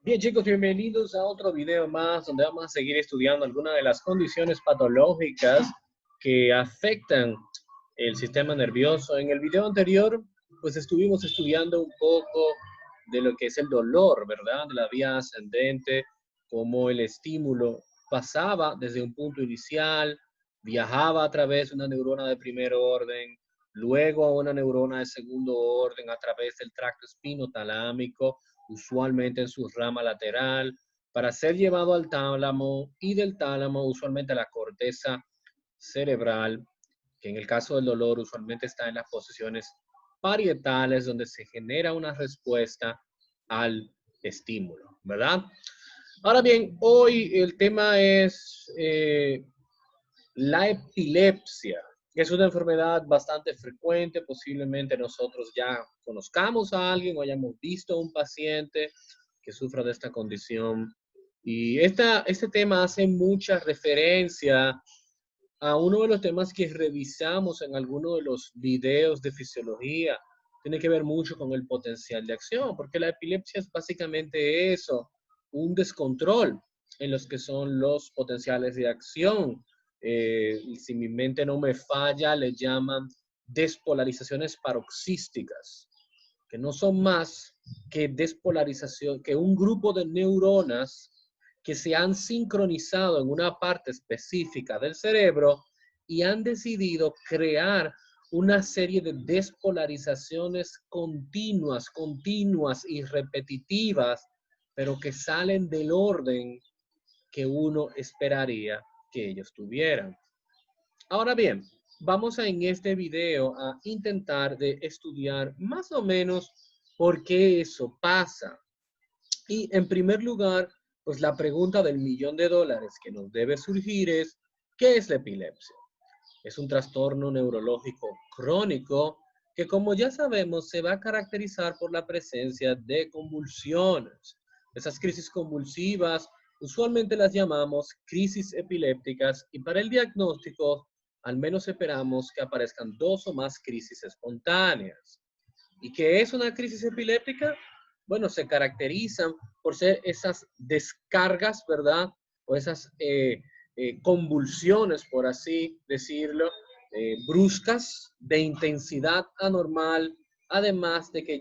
Bien, chicos, bienvenidos a otro video más donde vamos a seguir estudiando algunas de las condiciones patológicas que afectan el sistema nervioso. En el video anterior, pues estuvimos estudiando un poco de lo que es el dolor, ¿verdad? De la vía ascendente, cómo el estímulo pasaba desde un punto inicial, viajaba a través de una neurona de primer orden, luego a una neurona de segundo orden a través del tracto espinotalámico, usualmente en su rama lateral, para ser llevado al tálamo y del tálamo usualmente a la corteza cerebral, que en el caso del dolor usualmente está en las posiciones parietales donde se genera una respuesta al estímulo, ¿verdad? Ahora bien, hoy el tema es la epilepsia. Es una enfermedad bastante frecuente, posiblemente nosotros ya conozcamos a alguien o hayamos visto a un paciente que sufra de esta condición. Y este tema hace mucha referencia a uno de los temas que revisamos en alguno de los videos de fisiología. Tiene que ver mucho con el potencial de acción, porque la epilepsia es básicamente eso, un descontrol en los que son los potenciales de acción. Si mi mente no me falla, le llaman despolarizaciones paroxísticas, que no son más que despolarización, que un grupo de neuronas que se han sincronizado en una parte específica del cerebro y han decidido crear una serie de despolarizaciones continuas y repetitivas, pero que salen del orden que uno esperaría que ellos tuvieran. Ahora bien, vamos en este video a intentar de estudiar más o menos por qué eso pasa. Y en primer lugar, pues la pregunta del $1.000.000 que nos debe surgir es, ¿qué es la epilepsia? Es un trastorno neurológico crónico que, como ya sabemos, se va a caracterizar por la presencia de convulsiones. Esas crisis convulsivas usualmente las llamamos crisis epilépticas y para el diagnóstico al menos esperamos que aparezcan 2 o más crisis espontáneas. ¿Y qué es una crisis epiléptica? Bueno, se caracterizan por ser esas descargas, ¿verdad? O esas convulsiones, por así decirlo, bruscas, de intensidad anormal, además de que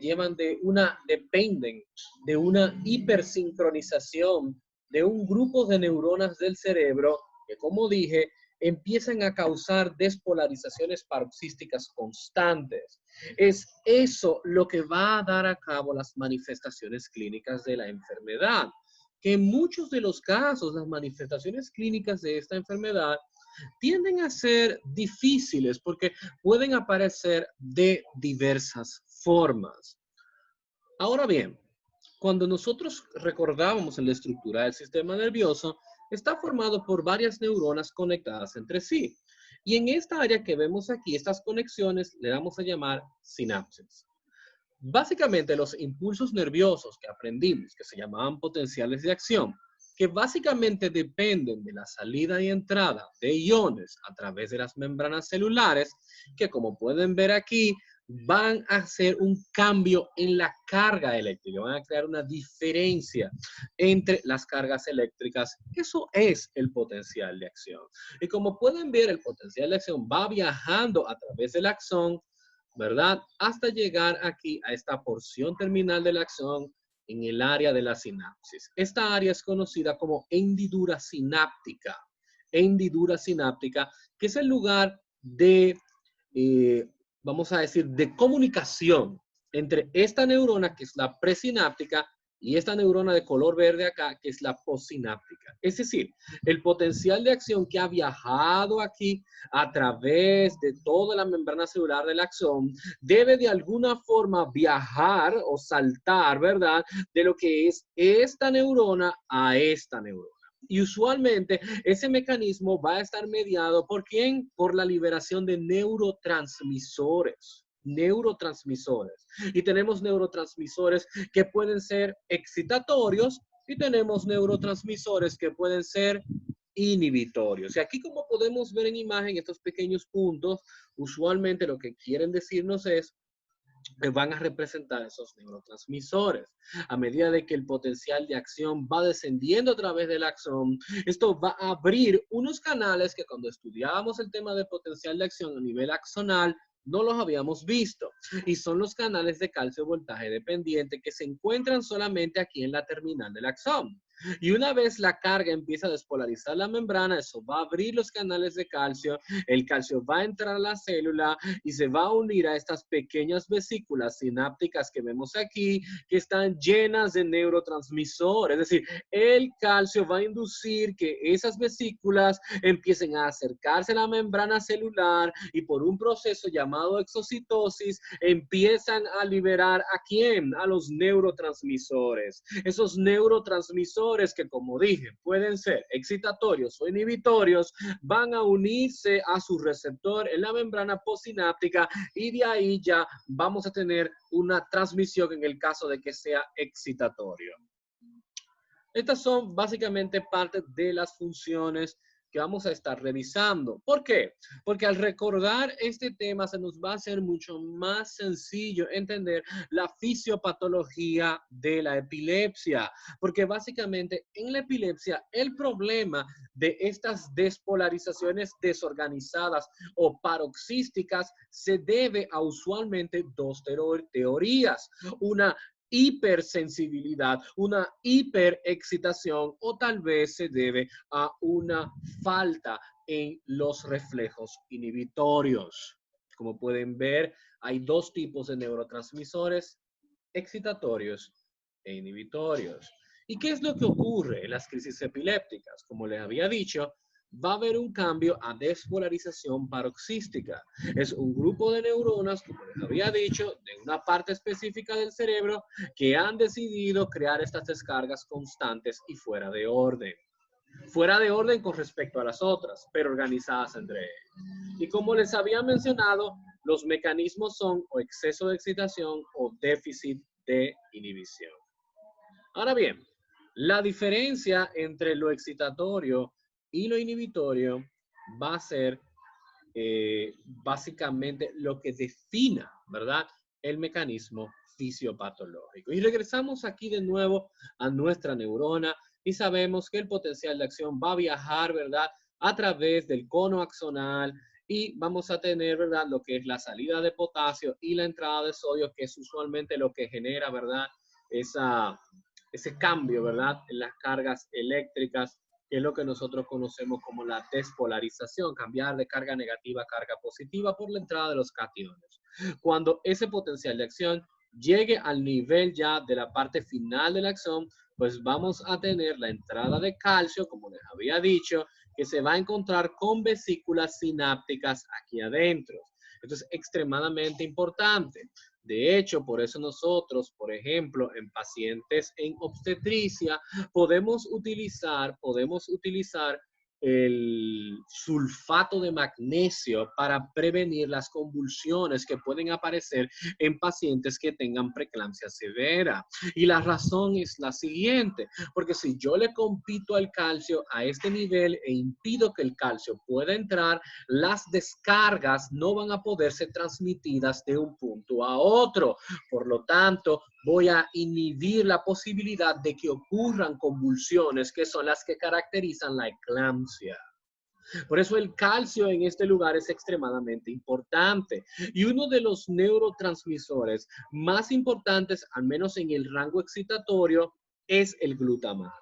dependen de una hipersincronización de un grupo de neuronas del cerebro que, como dije, empiezan a causar despolarizaciones paroxísticas constantes. Es eso lo que va a dar a cabo las manifestaciones clínicas de la enfermedad, que en muchos de los casos las manifestaciones clínicas de esta enfermedad tienden a ser difíciles porque pueden aparecer de diversas formas. Ahora bien, cuando nosotros recordábamos en la estructura del sistema nervioso, está formado por varias neuronas conectadas entre sí. Y en esta área que vemos aquí, estas conexiones le vamos a llamar sinapsis. Básicamente los impulsos nerviosos que aprendimos, que se llamaban potenciales de acción, que básicamente dependen de la salida y entrada de iones a través de las membranas celulares, que como pueden ver aquí, van a hacer un cambio en la carga eléctrica, van a crear una diferencia entre las cargas eléctricas. Eso es el potencial de acción. Y como pueden ver, el potencial de acción va viajando a través del axón, ¿verdad? Hasta llegar aquí a esta porción terminal de la axón en el área de la sinapsis. Esta área es conocida como hendidura sináptica. Hendidura sináptica, que es el lugar de, vamos a decir, de comunicación entre esta neurona, que es la presináptica, y esta neurona de color verde acá, que es la postsináptica. Es decir, el potencial de acción que ha viajado aquí a través de toda la membrana celular del axón debe de alguna forma viajar o saltar, ¿verdad? De lo que es esta neurona a esta neurona. Y usualmente ese mecanismo va a estar mediado ¿por quién? Por la liberación de neurotransmisores. Neurotransmisores. Y tenemos neurotransmisores que pueden ser excitatorios y tenemos neurotransmisores que pueden ser inhibitorios. Y aquí, como podemos ver en imagen, estos pequeños puntos, usualmente lo que quieren decirnos es van a representar esos neurotransmisores. A medida de que el potencial de acción va descendiendo a través del axón, esto va a abrir unos canales que cuando estudiábamos el tema de potencial de acción a nivel axonal, no los habíamos visto. Y son los canales de calcio voltaje dependiente que se encuentran solamente aquí en la terminal del axón. Y una vez la carga empieza a despolarizar la membrana, eso va a abrir los canales de calcio, el calcio va a entrar a la célula y se va a unir a estas pequeñas vesículas sinápticas que vemos aquí, que están llenas de neurotransmisores. Es decir, el calcio va a inducir que esas vesículas empiecen a acercarse a la membrana celular y por un proceso llamado exocitosis empiezan a liberar ¿a quién? A los neurotransmisores. Esos neurotransmisores que, como dije, pueden ser excitatorios o inhibitorios, van a unirse a su receptor en la membrana postsináptica y de ahí ya vamos a tener una transmisión en el caso de que sea excitatorio. Estas son básicamente parte de las funciones que vamos a estar revisando. ¿Por qué? Porque al recordar este tema se nos va a hacer mucho más sencillo entender la fisiopatología de la epilepsia. Porque básicamente en la epilepsia el problema de estas despolarizaciones desorganizadas o paroxísticas se debe a usualmente dos teorías. Una hipersensibilidad, una hiperexcitación o tal vez se debe a una falta en los reflejos inhibitorios. Como pueden ver, hay dos tipos de neurotransmisores, excitatorios e inhibitorios. ¿Y qué es lo que ocurre en las crisis epilépticas? Como les había dicho, va a haber un cambio a despolarización paroxística. Es un grupo de neuronas, como les había dicho, de una parte específica del cerebro que han decidido crear estas descargas constantes y fuera de orden. Fuera de orden con respecto a las otras, pero organizadas entre ellas. Y como les había mencionado, los mecanismos son o exceso de excitación o déficit de inhibición. Ahora bien, la diferencia entre lo excitatorio y lo inhibitorio va a ser básicamente lo que defina, ¿verdad?, el mecanismo fisiopatológico. Y regresamos aquí de nuevo a nuestra neurona y sabemos que el potencial de acción va a viajar, ¿verdad?, a través del cono axonal y vamos a tener, ¿verdad?, lo que es la salida de potasio y la entrada de sodio, que es usualmente lo que genera, ¿verdad?, ese cambio, ¿verdad?, en las cargas eléctricas, que es lo que nosotros conocemos como la despolarización, cambiar de carga negativa a carga positiva por la entrada de los cationes. Cuando ese potencial de acción llegue al nivel ya de la parte final de la acción, pues vamos a tener la entrada de calcio, como les había dicho, que se va a encontrar con vesículas sinápticas aquí adentro. Esto es extremadamente importante. De hecho, por eso nosotros, por ejemplo, en pacientes en obstetricia, podemos utilizar el sulfato de magnesio para prevenir las convulsiones que pueden aparecer en pacientes que tengan preeclampsia severa. Y la razón es la siguiente, porque si yo le compito al calcio a este nivel e impido que el calcio pueda entrar, las descargas no van a poder ser transmitidas de un punto a otro. Por lo tanto, voy a inhibir la posibilidad de que ocurran convulsiones, que son las que caracterizan la eclampsia. Por eso el calcio en este lugar es extremadamente importante. Y uno de los neurotransmisores más importantes, al menos en el rango excitatorio, es el glutamato.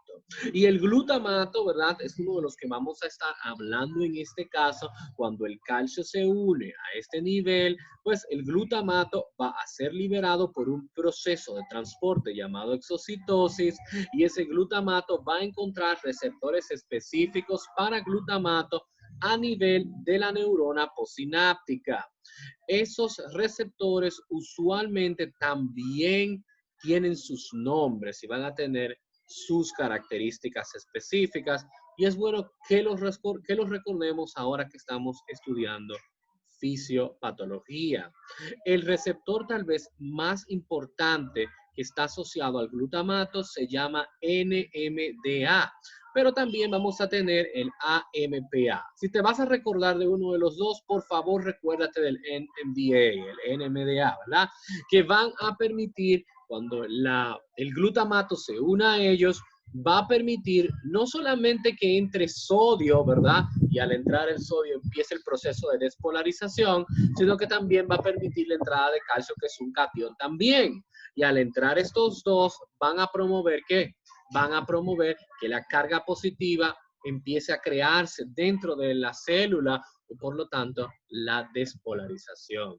Y el glutamato, ¿verdad?, es uno de los que vamos a estar hablando en este caso. Cuando el calcio se une a este nivel, pues el glutamato va a ser liberado por un proceso de transporte llamado exocitosis, y ese glutamato va a encontrar receptores específicos para glutamato a nivel de la neurona postsináptica. Esos receptores usualmente también tienen sus nombres y van a tener sus características específicas, y es bueno que los recordemos ahora que estamos estudiando fisiopatología. El receptor tal vez más importante que está asociado al glutamato se llama NMDA. pero también vamos a tener el AMPA. Si te vas a recordar de uno de los dos, por favor recuérdate del NMDA, el NMDA, ¿verdad? Que van a permitir, cuando el glutamato se una a ellos, va a permitir no solamente que entre sodio, ¿verdad? Y al entrar el sodio empiece el proceso de despolarización, sino que también va a permitir la entrada de calcio, que es un catión también. Y al entrar estos dos, van a promover ¿qué? Van a promover que la carga positiva empiece a crearse dentro de la célula y por lo tanto la despolarización.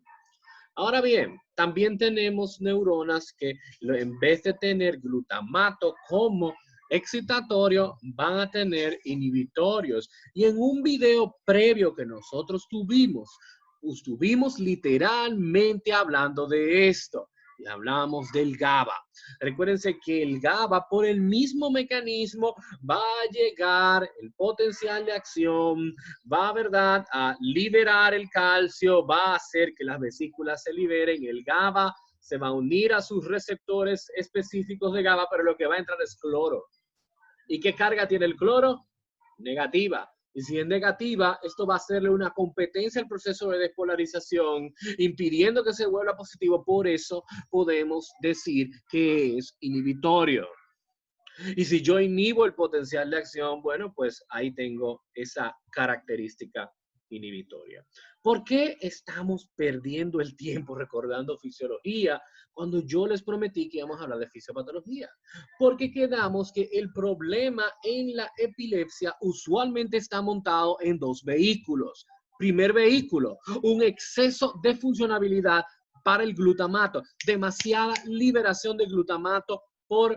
Ahora bien, también tenemos neuronas que en vez de tener glutamato como excitatorio, van a tener inhibitorios. Y en un video previo que nosotros estuvimos literalmente hablando de esto. Y hablamos del GABA. Recuérdense que el GABA, por el mismo mecanismo, va a llegar el potencial de acción, va, ¿verdad?, a liberar el calcio, va a hacer que las vesículas se liberen, el GABA se va a unir a sus receptores específicos de GABA, pero lo que va a entrar es cloro. ¿Y qué carga tiene el cloro? Negativa. Y si es negativa, esto va a hacerle una competencia al proceso de despolarización, impidiendo que se vuelva positivo. Por eso podemos decir que es inhibitorio. Y si yo inhibo el potencial de acción, bueno, pues ahí tengo esa característica inhibitoria. ¿Por qué estamos perdiendo el tiempo recordando fisiología cuando yo les prometí que íbamos a hablar de fisiopatología? Porque quedamos que el problema en la epilepsia usualmente está montado en dos vehículos. Primer vehículo, un exceso de funcionabilidad para el glutamato, demasiada liberación de glutamato por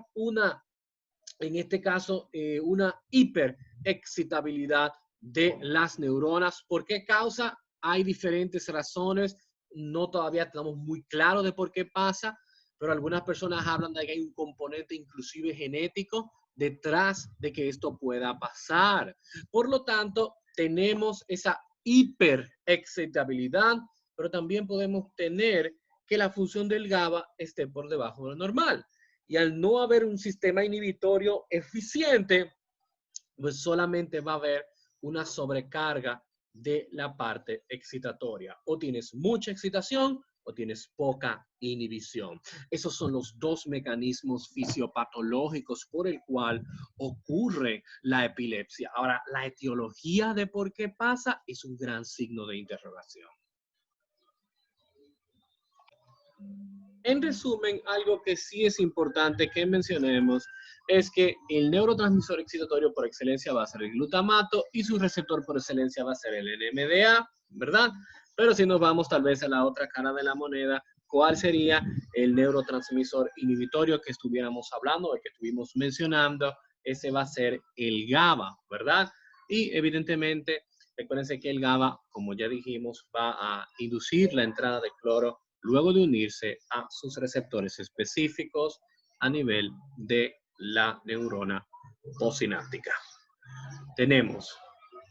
en este caso, una hiperexcitabilidad de las neuronas. ¿Por qué causa? Hay diferentes razones. No todavía estamos muy claros de por qué pasa, pero algunas personas hablan de que hay un componente inclusive genético detrás de que esto pueda pasar. Por lo tanto, tenemos esa hiperexcitabilidad, pero también podemos tener que la función del GABA esté por debajo de lo normal. Y al no haber un sistema inhibitorio eficiente, pues solamente va a haber una sobrecarga de la parte excitatoria. O tienes mucha excitación o tienes poca inhibición. Esos son los dos mecanismos fisiopatológicos por el cual ocurre la epilepsia. Ahora, la etiología de por qué pasa es un gran signo de interrogación. En resumen, algo que sí es importante que mencionemos es que el neurotransmisor excitatorio por excelencia va a ser el glutamato y su receptor por excelencia va a ser el NMDA, ¿verdad? Pero si nos vamos tal vez a la otra cara de la moneda, ¿cuál sería el neurotransmisor inhibitorio que estuviéramos hablando o que estuvimos mencionando? Ese va a ser el GABA, ¿verdad? Y evidentemente, recuérdense que el GABA, como ya dijimos, va a inducir la entrada de cloro luego de unirse a sus receptores específicos a nivel de la neurona postsináptica. Tenemos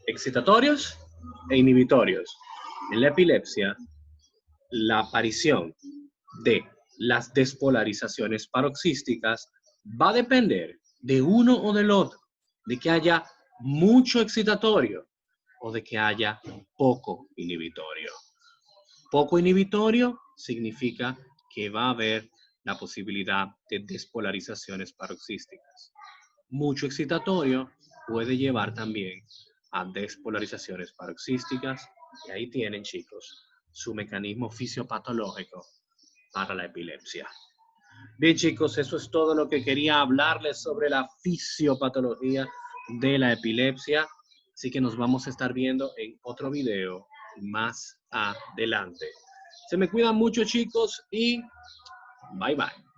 excitatorios e inhibitorios. En la epilepsia, la aparición de las despolarizaciones paroxísticas va a depender de uno o del otro, de que haya mucho excitatorio o de que haya poco inhibitorio. Poco inhibitorio significa que va a haber la posibilidad de despolarizaciones paroxísticas. Mucho excitatorio puede llevar también a despolarizaciones paroxísticas y ahí tienen, chicos, su mecanismo fisiopatológico para la epilepsia. Bien, chicos, eso es todo lo que quería hablarles sobre la fisiopatología de la epilepsia. Así que nos vamos a estar viendo en otro video más adelante. Se me cuidan mucho, chicos, y bye bye.